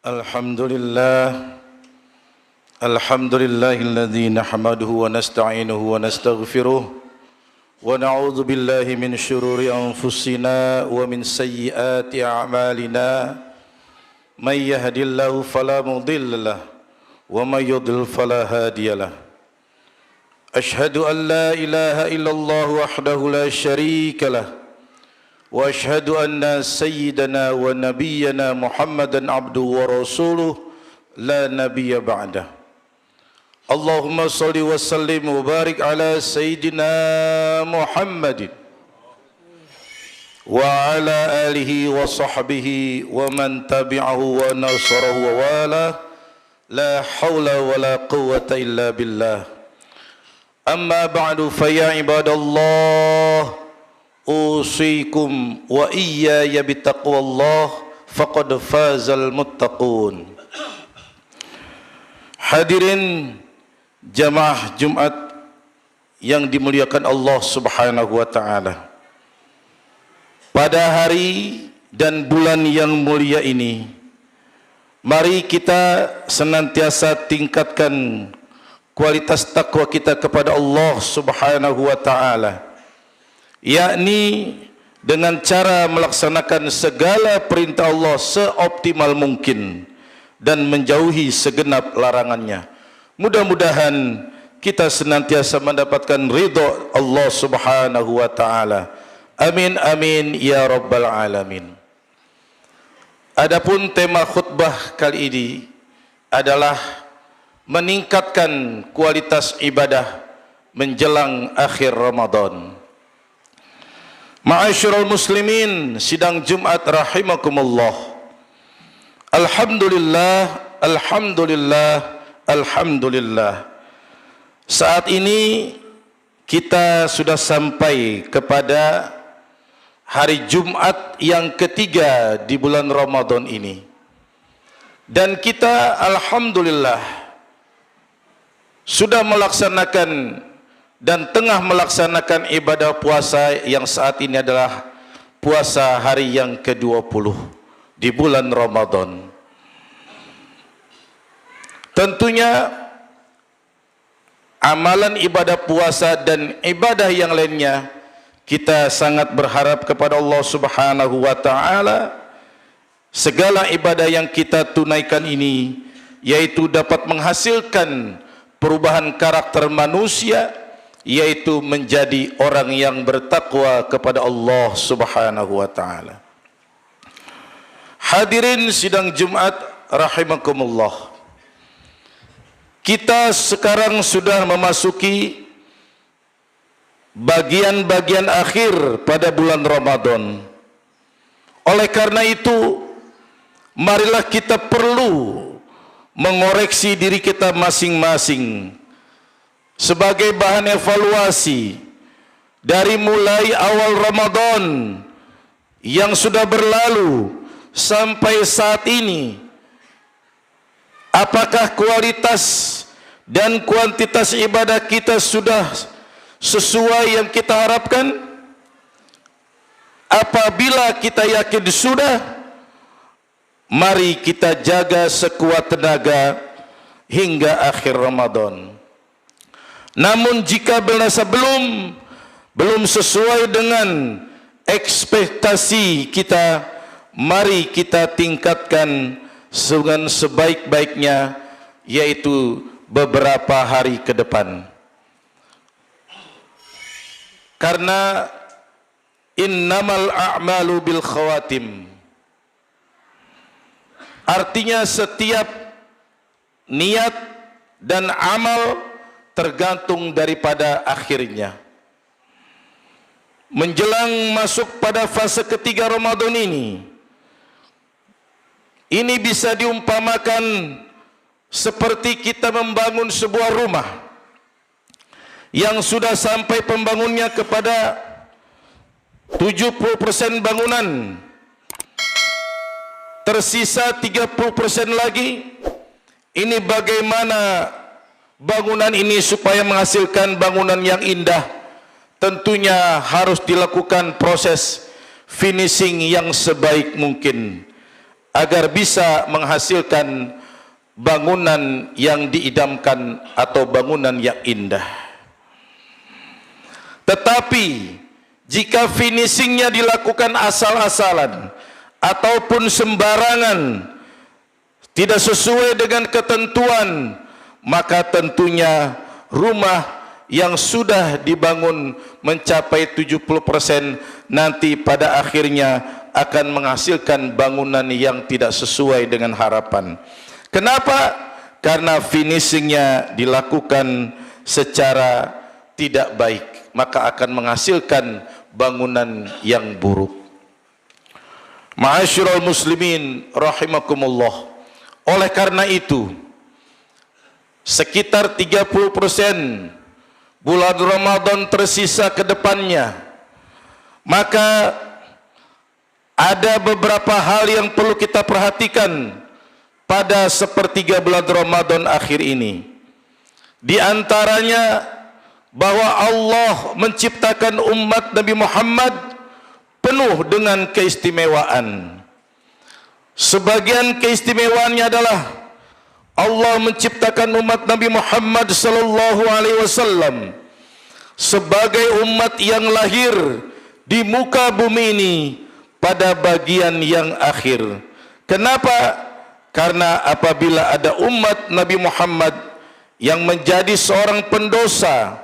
Alhamdulillah Alhamdulillahilladzi nahmaduhu wa nasta'inuhu wa nastaghfiruh wa na'udzu billahi min syururi anfusina wa min sayyiati a'malina may yahdihillahu fala mudhillalah wa may yudlil fala hadiyalah. Asyhadu an la ilaha illallah wahdahu la syarikalah wa asyhadu anna sayyidana wa nabiyyana Muhammadan abduhu wa rasuluh la nabiyya ba'dah. Allahumma salli wa sallim wa barik ala sayyidina Muhammadin wa ala alihi wa sahbihi wa man tabi'ahu wa nasarahu wa wala la hawla wa la quwwata illa billah. Amma ba'du fa ya ibadallah usikum wa iyaya bittaqwallah faqad fazal muttaqun. Hadirin jamaah Jumat yang dimuliakan Allah Subhanahu wa taala. Pada hari dan bulan yang mulia ini, mari kita senantiasa tingkatkan kualitas takwa kita kepada Allah Subhanahu wa taala, yakni dengan cara melaksanakan segala perintah Allah seoptimal mungkin dan menjauhi segenap larangannya. Mudah-mudahan kita senantiasa mendapatkan ridha Allah Subhanahu wa taala. Amin amin ya rabbal alamin. Adapun tema khutbah kali ini adalah meningkatkan kualitas ibadah menjelang akhir Ramadan. Ma'asyiral muslimin sidang Jumat rahimakumullah. Alhamdulillah, alhamdulillah, alhamdulillah. Saat ini kita sudah sampai kepada hari Jumat yang ketiga di bulan Ramadan ini. Dan kita alhamdulillah sudah melaksanakan dan tengah melaksanakan ibadah puasa yang saat ini adalah puasa hari yang ke-20 di bulan Ramadan. Tentunya amalan ibadah puasa dan ibadah yang lainnya kita sangat berharap kepada Allah Subhanahu wa taala segala ibadah yang kita tunaikan ini yaitu dapat menghasilkan perubahan karakter manusia, yaitu menjadi orang yang bertakwa kepada Allah Subhanahu wa taala. Hadirin sidang Jumat rahimakumullah. Kita sekarang sudah memasuki bagian-bagian akhir pada bulan Ramadan. Oleh karena itu, marilah kita perlu mengoreksi diri kita masing-masing sebagai bahan evaluasi dari mulai awal Ramadan yang sudah berlalu sampai saat ini. Apakah kualitas dan kuantitas ibadah kita sudah sesuai yang kita harapkan? Apabila kita yakin sudah, mari kita jaga sekuat tenaga hingga akhir Ramadan. Namun jika berasa belum sesuai dengan ekspektasi kita, mari kita tingkatkan dengan sebaik-baiknya, yaitu beberapa hari ke depan. Karena innamal a'malu bil khawatim, artinya setiap niat dan amal tergantung daripada akhirnya. Menjelang masuk pada fase ketiga Ramadan ini bisa diumpamakan seperti kita membangun sebuah rumah yang sudah sampai pembangunnya kepada 70% bangunan, tersisa 30% lagi. Ini bagaimana bangunan ini supaya menghasilkan bangunan yang indah? Tentunya harus dilakukan proses finishing yang sebaik mungkin. agar bisa menghasilkan bangunan yang diidamkan atau bangunan yang indah. Tetapi jika finishingnya dilakukan asal-asalan ataupun sembarangan, tidak sesuai dengan ketentuan, maka tentunya rumah yang sudah dibangun mencapai 70% nanti pada akhirnya akan menghasilkan bangunan yang tidak sesuai dengan harapan. Kenapa? Karena finishingnya dilakukan secara tidak baik, maka akan menghasilkan bangunan yang buruk. Ma'asyiral muslimin rahimakumullah. Oleh karena itu, sekitar 30% bulan Ramadan tersisa ke depannya, maka ada beberapa hal yang perlu kita perhatikan pada sepertiga bulan Ramadan akhir ini. Di antaranya bahwa Allah menciptakan umat Nabi Muhammad penuh dengan keistimewaan. Sebagian keistimewaannya adalah Allah menciptakan umat Nabi Muhammad sallallahu alaihi wasallam sebagai umat yang lahir di muka bumi ini pada bagian yang akhir. Kenapa? Karena apabila ada umat Nabi Muhammad yang menjadi seorang pendosa,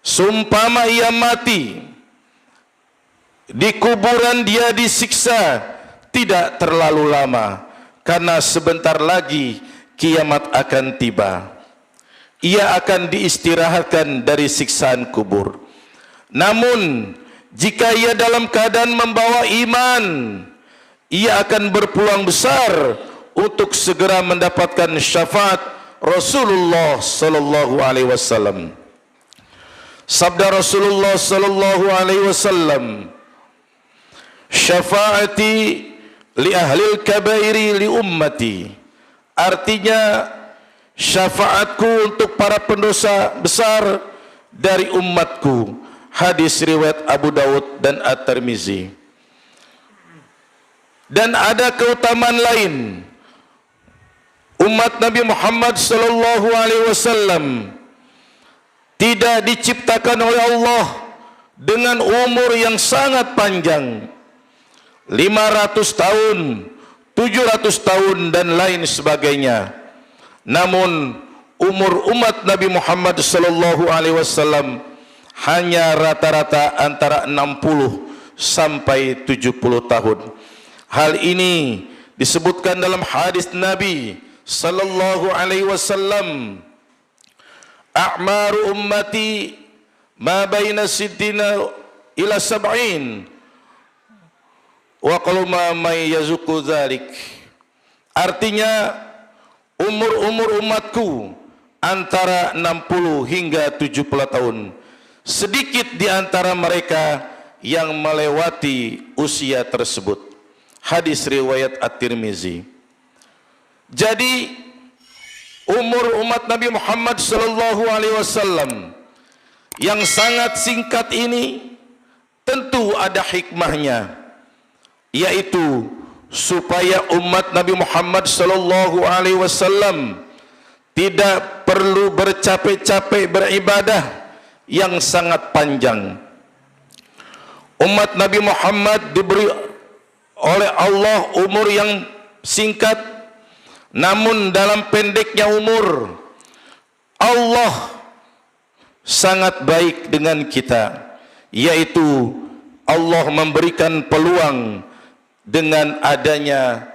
seumpama ia mati, di kuburan dia disiksa tidak terlalu lama, karena sebentar lagi kiamat akan tiba. Ia akan diistirahatkan dari siksaan kubur. Namun jika ia dalam keadaan membawa iman, ia akan berpeluang besar untuk segera mendapatkan syafaat Rasulullah sallallahu alaihi wasallam. Sabda Rasulullah sallallahu alaihi wasallam, "Syafaati li ahlil kabairi li ummati." Artinya, syafaatku untuk para pendosa besar dari umatku. Hadis riwayat Abu Dawud dan At-Tirmizi. Dan ada keutamaan lain. Umat Nabi Muhammad sallallahu alaihi wasallam tidak diciptakan oleh Allah dengan umur yang sangat panjang, 500 tahun, 700 tahun dan lain sebagainya. Namun umur umat Nabi Muhammad sallallahu alaihi wasallam hanya rata-rata antara 60 sampai 70 tahun. Hal ini disebutkan dalam hadis Nabi sallallahu alaihi wasallam, "A'maru ummati ma baina sittina ila sab'in." Wa qaluma may yazuqu dzalik. Artinya umur umatku antara 60 hingga 70 tahun. Sedikit di antara mereka yang melewati usia tersebut. Hadis riwayat At-Tirmizi. Jadi umur umat Nabi Muhammad sallallahu alaihi wasallam yang sangat singkat ini tentu ada hikmahnya, yaitu supaya umat Nabi Muhammad sallallahu alaihi wasallam tidak perlu bercapek-capek beribadah yang sangat panjang. Umat Nabi Muhammad diberi oleh Allah umur yang singkat, namun dalam pendeknya umur Allah sangat baik dengan kita, yaitu Allah memberikan peluang dengan adanya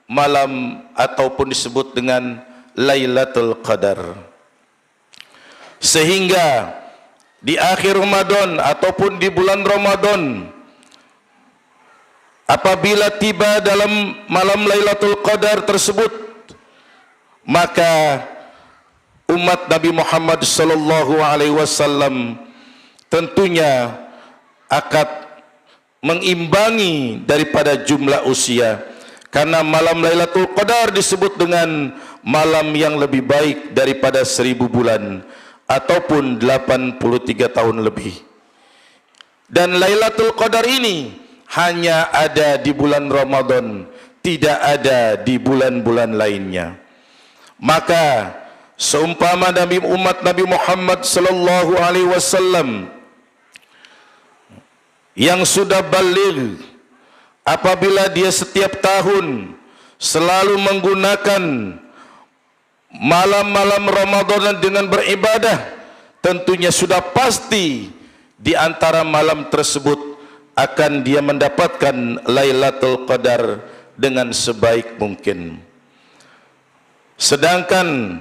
malam ataupun disebut dengan Lailatul Qadar, sehingga di akhir Ramadan ataupun di bulan Ramadan, apabila tiba dalam malam Lailatul Qadar tersebut, maka umat Nabi Muhammad sallallahu alaihi wasallam tentunya akan mengimbangi daripada jumlah usia, karena malam Lailatul Qadar disebut dengan malam yang lebih baik daripada 1000 bulan ataupun 83 tahun lebih. Dan Lailatul Qadar ini hanya ada di bulan Ramadan, tidak ada di bulan-bulan lainnya. Maka seumpama umat Nabi Muhammad sallallahu alaihi wasallam yang sudah baligh, apabila dia setiap tahun selalu menggunakan malam-malam Ramadan dengan beribadah, tentunya sudah pasti di antara malam tersebut akan dia mendapatkan Lailatul Qadar dengan sebaik mungkin. Sedangkan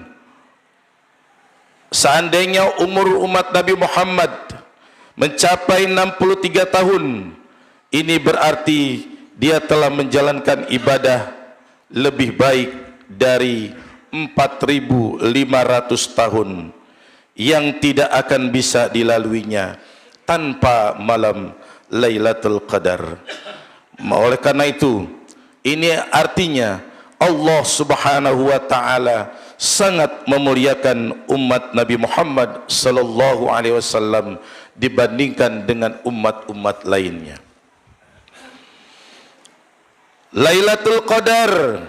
seandainya umur umat Nabi Muhammad mencapai 63 tahun, ini berarti dia telah menjalankan ibadah lebih baik dari 4.500 tahun yang tidak akan bisa dilaluinya tanpa malam Lailatul Qadar. Oleh karena itu, ini artinya Allah Subhanahu wa taala sangat memuliakan umat Nabi Muhammad sallallahu alaihi wasallam dibandingkan dengan umat-umat lainnya. Lailatul Qadar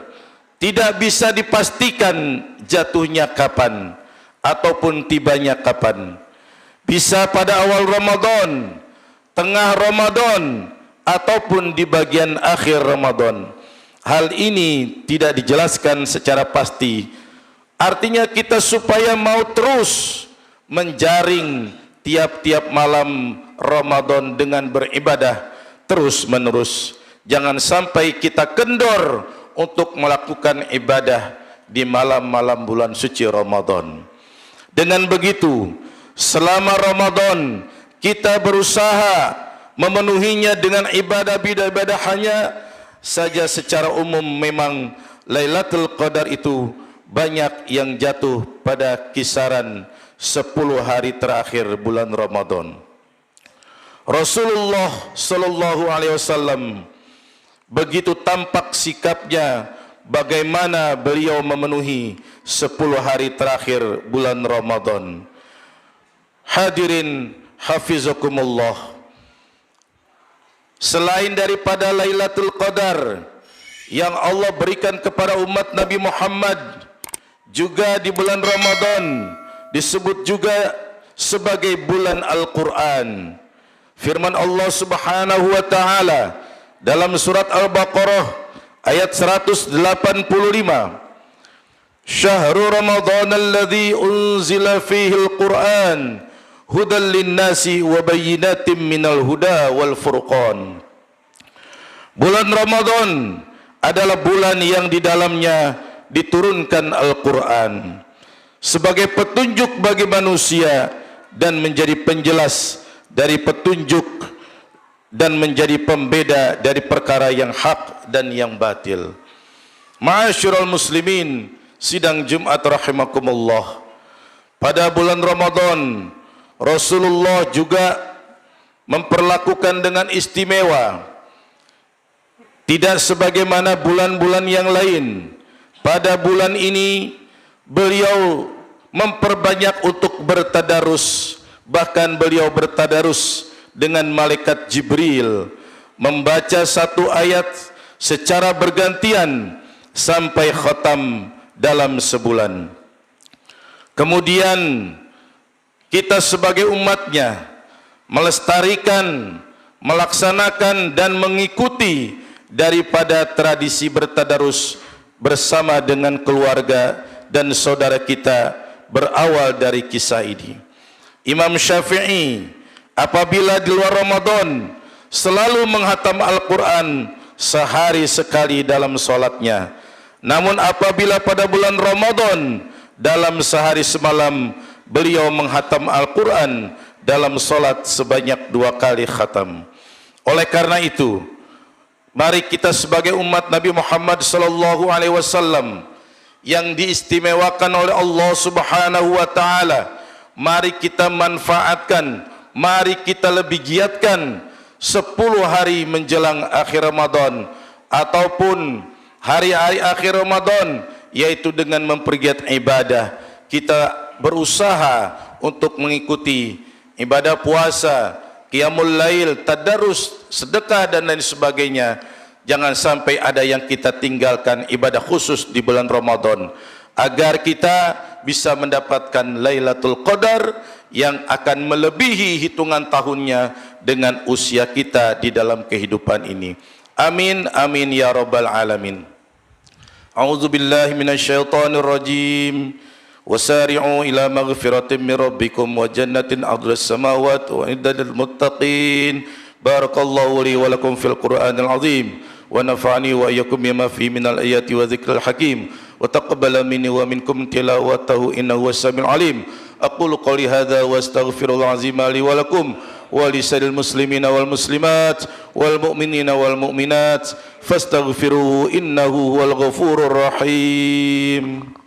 tidak bisa dipastikan jatuhnya kapan ataupun tibanya kapan. Bisa pada awal Ramadan, tengah Ramadan, ataupun di bagian akhir Ramadan. Hal ini tidak dijelaskan secara pasti. Artinya kita supaya mau terus menjaring tiap-tiap malam Ramadan dengan beribadah terus menerus. Jangan sampai kita kendor untuk melakukan ibadah di malam-malam bulan suci Ramadan. Dengan begitu, selama Ramadan kita berusaha memenuhinya dengan ibadah-ibadah hanya saja secara umum. Memang Lailatul Qadar itu banyak yang jatuh pada kisaran 10 hari terakhir bulan Ramadan. Rasulullah sallallahu alaihi wasallam begitu tampak sikapnya bagaimana beliau memenuhi 10 hari terakhir bulan Ramadan. Hadirin hafizakumullah, selain daripada Lailatul Qadar yang Allah berikan kepada umat Nabi Muhammad, juga di bulan Ramadan disebut juga sebagai bulan Al-Quran. Firman Allah Subhanahu wa taala dalam surat Al-Baqarah ayat 185, Syahrul Ramadan alladzi unzila fihi al-Quran hudan lin-nasi wa bayyinatin minal huda wal furqan. Bulan Ramadan adalah bulan yang di dalamnya diturunkan Al-Quran sebagai petunjuk bagi manusia dan menjadi penjelas dari petunjuk dan menjadi pembeda dari perkara yang hak dan yang batil. Ma'asyiral muslimin, sidang Jumat rahimakumullah, pada bulan Ramadan Rasulullah juga memperlakukan dengan istimewa, tidak sebagaimana bulan-bulan yang lain. Pada bulan ini beliau memperbanyak untuk bertadarus, bahkan beliau bertadarus dengan malaikat Jibril, membaca satu ayat secara bergantian sampai khatam dalam sebulan. Kemudian kita sebagai umatnya melestarikan, melaksanakan dan mengikuti daripada tradisi bertadarus bersama dengan keluarga dan saudara kita berawal dari kisah ini. Imam Syafi'i apabila di luar Ramadan selalu menghatam Al-Quran sehari sekali dalam solatnya. Namun apabila pada bulan Ramadan dalam sehari semalam beliau menghatam Al-Quran dalam solat sebanyak 2 kali khatam. Oleh karena itu, mari kita sebagai umat Nabi Muhammad sallallahu alaihi wasallam yang diistimewakan oleh Allah Subhanahu wa taala, mari kita manfaatkan, mari kita lebih giatkan 10 hari menjelang akhir Ramadan ataupun hari-hari akhir Ramadan, yaitu dengan mempergiat ibadah. Kita berusaha untuk mengikuti ibadah puasa, qiyamul lail, tadarus, sedekah dan lain sebagainya, jangan sampai ada yang kita tinggalkan ibadah khusus di bulan Ramadan, agar kita bisa mendapatkan Lailatul Qadar yang akan melebihi hitungan tahunnya dengan usia kita di dalam kehidupan ini. Amin amin ya rabbal alamin. A'udzu billahi minasyaitonir rajim. Wasari'u ila maghfiratin min rabbikum wa jannatin 'arduhas samawati wa 'iddatil muttaqin. Barakallahu li wa lakum fil Qur'anil 'azim wa nafa'ani wa iyyakum bima fihi minal ayati wa dzikril hakim wa taqabbala minni wa minkum tilawatahu innahu was-sami'ul 'alim. Aqulu qouli hadza wa astaghfirullah 'azima li wa lakum wa lisa'il muslimina wal muslimat wal mu'minina wal mu'minat fastaghfiruhu innahu huwal ghafurur rahim.